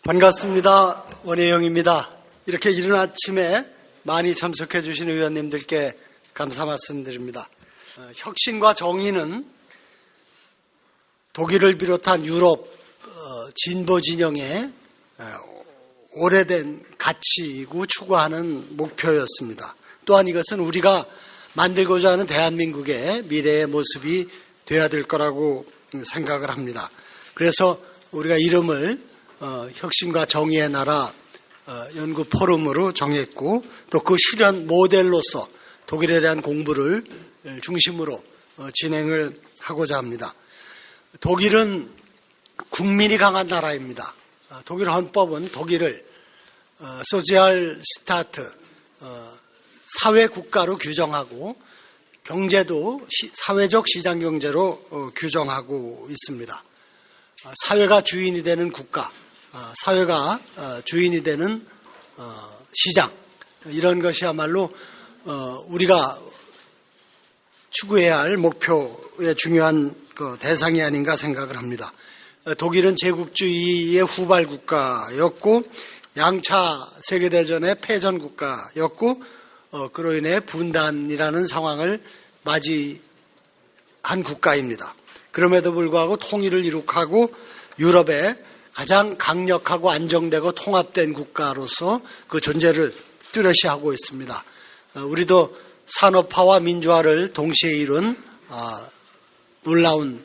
반갑습니다. 원혜영입니다. 이렇게 이른 아침에 많이 참석해 주신 의원님들께 감사 말씀드립니다. 혁신과 정의는 독일을 비롯한 유럽 진보 진영의 오래된 가치이고 추구하는 목표였습니다. 또한 이것은 우리가 만들고자 하는 대한민국의 미래의 모습이 되어야 될 거라고 생각을 합니다. 그래서 우리가 이름을 혁신과 정의의 나라 연구 포럼으로 정했고 또 그 실현 모델로서 독일에 대한 공부를 중심으로 진행을 하고자 합니다. 독일은 국민이 강한 나라입니다. 독일 헌법은 독일을 소ци알 스타트 사회 국가로 규정하고 경제도 사회적 시장 경제로 규정하고 있습니다. 사회가 주인이 되는 국가, 사회가 주인이 되는 시장, 이런 것이야말로 우리가 추구해야 할 목표의 중요한 대상이 아닌가 생각을 합니다. 독일은 제국주의의 후발 국가였고 양차 세계대전의 패전 국가였고 그로 인해 분단이라는 상황을 맞이한 국가입니다. 그럼에도 불구하고 통일을 이룩하고 유럽의 가장 강력하고 안정되고 통합된 국가로서 그 존재를 뚜렷이 하고 있습니다. 우리도 산업화와 민주화를 동시에 이룬 놀라운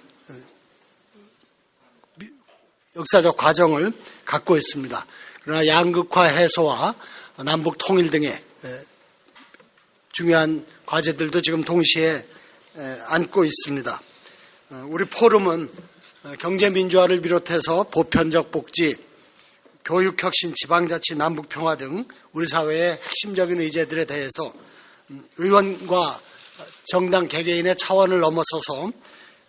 역사적 과정을 갖고 있습니다. 그러나 양극화 해소와 남북 통일 등의 중요한 과제들도 지금 동시에 안고 있습니다. 우리 포럼은 경제민주화를 비롯해서 보편적 복지, 교육혁신, 지방자치, 남북평화 등 우리 사회의 핵심적인 의제들에 대해서 의원과 정당 개개인의 차원을 넘어서서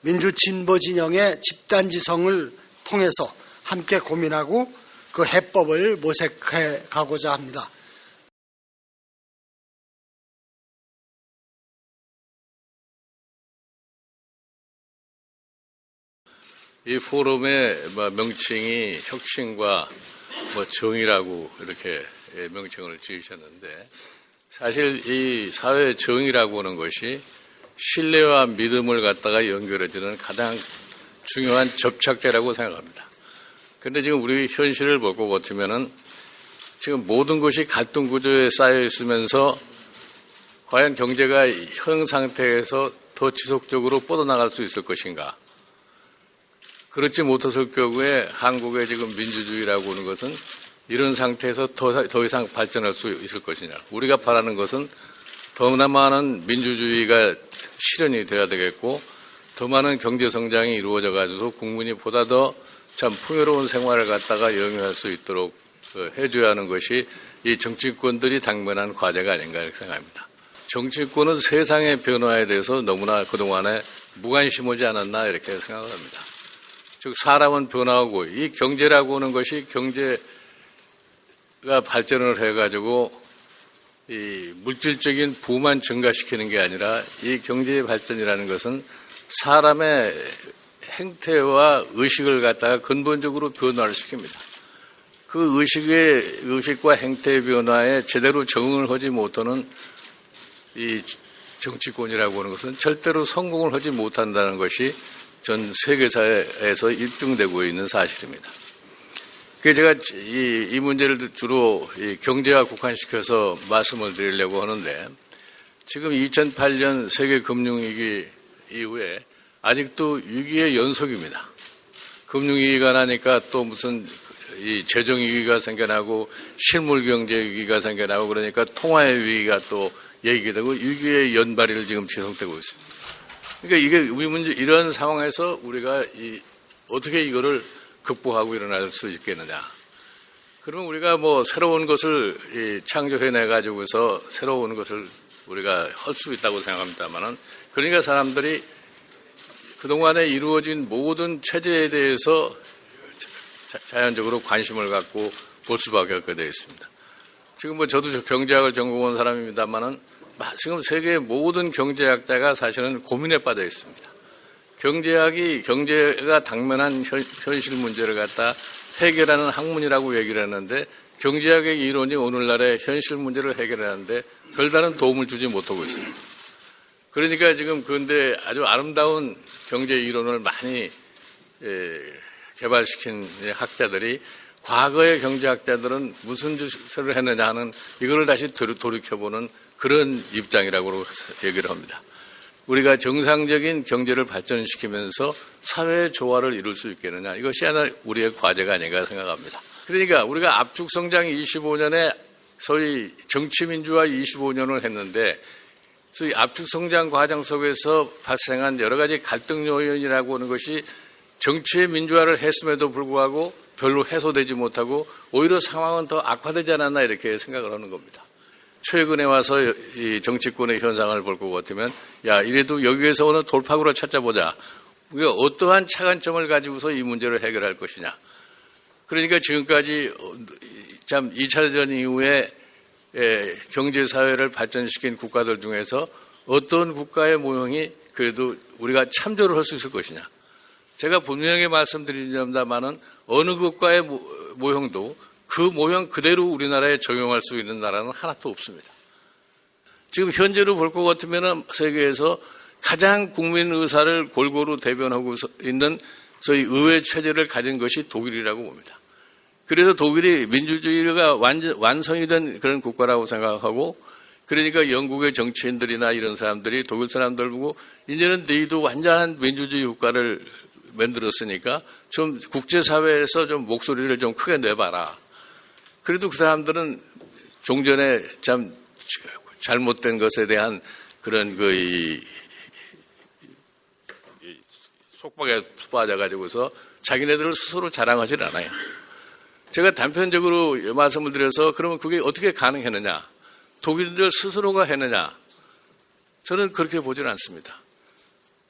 민주진보진영의 집단지성을 통해서 함께 고민하고 그 해법을 모색해 가고자 합니다. 이 포럼의 명칭이 혁신과 정의라고 이렇게 명칭을 지으셨는데 사실 이 사회 정의라고 하는 것이 신뢰와 믿음을 갖다가 연결해주는 가장 중요한 접착제라고 생각합니다. 그런데 지금 우리 현실을 보고 버티면은 지금 모든 것이 갈등 구조에 쌓여 있으면서 과연 경제가 현 상태에서 더 지속적으로 뻗어나갈 수 있을 것인가? 그렇지 못했을 경우에 한국의 지금 민주주의라고 하는 것은 이런 상태에서 더 이상 발전할 수 있을 것이냐. 우리가 바라는 것은 더 많은 민주주의가 실현이 돼야 되겠고 더 많은 경제성장이 이루어져 가지고 국민이 보다 더 참 풍요로운 생활을 갖다가 영위할 수 있도록 해줘야 하는 것이 이 정치권들이 당면한 과제가 아닌가 이렇게 생각합니다. 정치권은 세상의 변화에 대해서 너무나 그동안에 무관심하지 않았나 이렇게 생각을 합니다. 즉 사람은 변화하고 이 경제라고 하는 것이 경제가 발전을 해가지고 이 물질적인 부만 증가시키는 게 아니라 이 경제의 발전이라는 것은 사람의 행태와 의식을 갖다가 근본적으로 변화를 시킵니다. 그 의식과 행태의 변화에 제대로 적응을 하지 못하는 이 정치권이라고 하는 것은 절대로 성공을 하지 못한다는 것이 전 세계사에서 입증되고 있는 사실입니다. 그래서 제가 이 문제를 주로 이 경제와 국한시켜서 말씀을 드리려고 하는데 지금 2008년 세계 금융위기 이후에 아직도 위기의 연속입니다. 금융위기가 나니까 또 무슨 이 재정위기가 생겨나고 실물경제 위기가 생겨나고 그러니까 통화의 위기가 또 얘기되고 위기의 연발이 지금 지속되고 있습니다. 그러니까 이게 우리 문제 이런 상황에서 우리가 어떻게 이거를 극복하고 일어날 수 있겠느냐. 그러면 우리가 새로운 것을 창조해내 가지고서 새로운 것을 우리가 할 수 있다고 생각합니다만은 그러니까 사람들이 그동안에 이루어진 모든 체제에 대해서 자연적으로 관심을 갖고 볼 수밖에 없게 되어 있습니다. 지금 저도 경제학을 전공한 사람입니다만은 지금 세계의 모든 경제학자가 사실은 고민에 빠져 있습니다. 경제학이 경제가 당면한 현실 문제를 갖다 해결하는 학문이라고 얘기를 하는데 경제학의 이론이 오늘날의 현실 문제를 해결하는데 별다른 도움을 주지 못하고 있습니다. 그러니까 지금 그런데 아주 아름다운 경제 이론을 많이 개발시킨 학자들이 과거의 경제학자들은 무슨 짓을 했느냐 하는 이거를 다시 돌이켜보는 그런 입장이라고 얘기를 합니다. 우리가 정상적인 경제를 발전시키면서 사회의 조화를 이룰 수 있겠느냐. 이것이 하나 우리의 과제가 아닌가 생각합니다. 그러니까 우리가 압축성장 25년에 소위 정치민주화 25년을 했는데 소위 압축성장 과정 속에서 발생한 여러 가지 갈등 요인이라고 하는 것이 정치의 민주화를 했음에도 불구하고 별로 해소되지 못하고 오히려 상황은 더 악화되지 않았나 이렇게 생각을 하는 겁니다. 최근에 와서 이 정치권의 현상을 볼 것 같으면 야 이래도 여기에서 오늘 돌파구를 찾아보자. 우리가 어떠한 차관점을 가지고서 이 문제를 해결할 것이냐. 그러니까 지금까지 참 2차 대전 이후에 경제사회를 발전시킨 국가들 중에서 어떤 국가의 모형이 그래도 우리가 참조를 할 수 있을 것이냐. 제가 분명히 말씀드립니다만은 어느 국가의 모형도 그 모형 그대로 우리나라에 적용할 수 있는 나라는 하나도 없습니다. 지금 현재로 볼 것 같으면 세계에서 가장 국민 의사를 골고루 대변하고 있는 소위 의회 체제를 가진 것이 독일이라고 봅니다. 그래서 독일이 민주주의가 완성이 된 그런 국가라고 생각하고 그러니까 영국의 정치인들이나 이런 사람들이 독일 사람들 보고 이제는 너희도 완전한 민주주의 국가를 만들었으니까 좀 국제사회에서 좀 목소리를 좀 크게 내봐라. 그래도 그 사람들은 종전에 참 잘못된 것에 대한 그런 속박에 빠져가지고서 자기네들을 스스로 자랑하지 않아요. 제가 단편적으로 말씀을 드려서 그러면 그게 어떻게 가능했느냐? 독일인들 스스로가 했느냐? 저는 그렇게 보질 않습니다.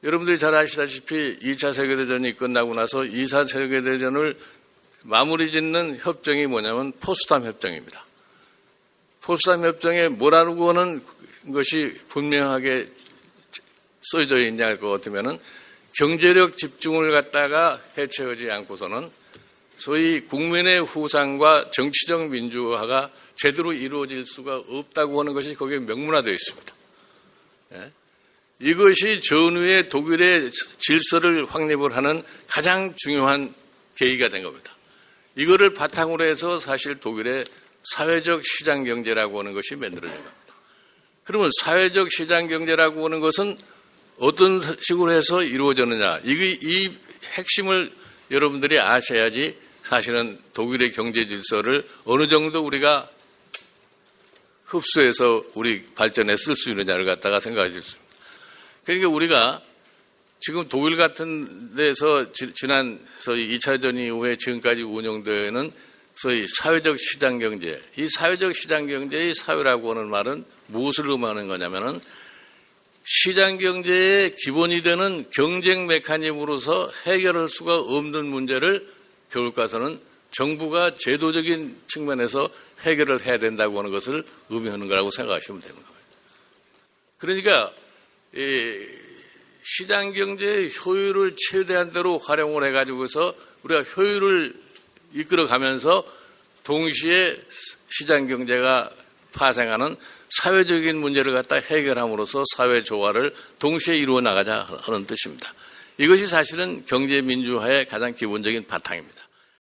여러분들이 잘 아시다시피 2차 세계대전이 끝나고 나서 2차 세계대전을 마무리 짓는 협정이 뭐냐면 포츠담 협정입니다. 포츠담 협정에 뭐라고 하는 것이 분명하게 써져 있냐 할 것 같으면은 경제력 집중을 갖다가 해체하지 않고서는 소위 국민의 후상과 정치적 민주화가 제대로 이루어질 수가 없다고 하는 것이 거기에 명문화되어 있습니다. 예? 이것이 전후의 독일의 질서를 확립을 하는 가장 중요한 계기가 된 겁니다. 이거를 바탕으로 해서 사실 독일의 사회적 시장경제라고 하는 것이 만들어진 겁니다. 그러면 사회적 시장경제라고 하는 것은 어떤 식으로 해서 이루어졌느냐. 이 핵심을 여러분들이 아셔야지 사실은 독일의 경제 질서를 어느 정도 우리가 흡수해서 우리 발전에 쓸 수 있느냐를 갖다가 생각해 줄 수 있습니다. 그러니까 우리가 지금 독일 같은 데서 지난 소위 2차 대전 이후에 지금까지 운영되는 소위 사회적 시장경제, 이 사회적 시장경제의 사회라고 하는 말은 무엇을 의미하는 거냐면은 시장경제의 기본이 되는 경쟁 메커니즘으로서 해결할 수가 없는 문제를 결국 가서는 정부가 제도적인 측면에서 해결을 해야 된다고 하는 것을 의미하는 거라고 생각하시면 되는 겁니다. 그러니까 시장경제의 효율을 최대한 대로 활용을 해가지고서 우리가 효율을 이끌어가면서 동시에 시장경제가 파생하는 사회적인 문제를 갖다 해결함으로써 사회 조화를 동시에 이루어 나가자 하는 뜻입니다. 이것이 사실은 경제민주화의 가장 기본적인 바탕입니다.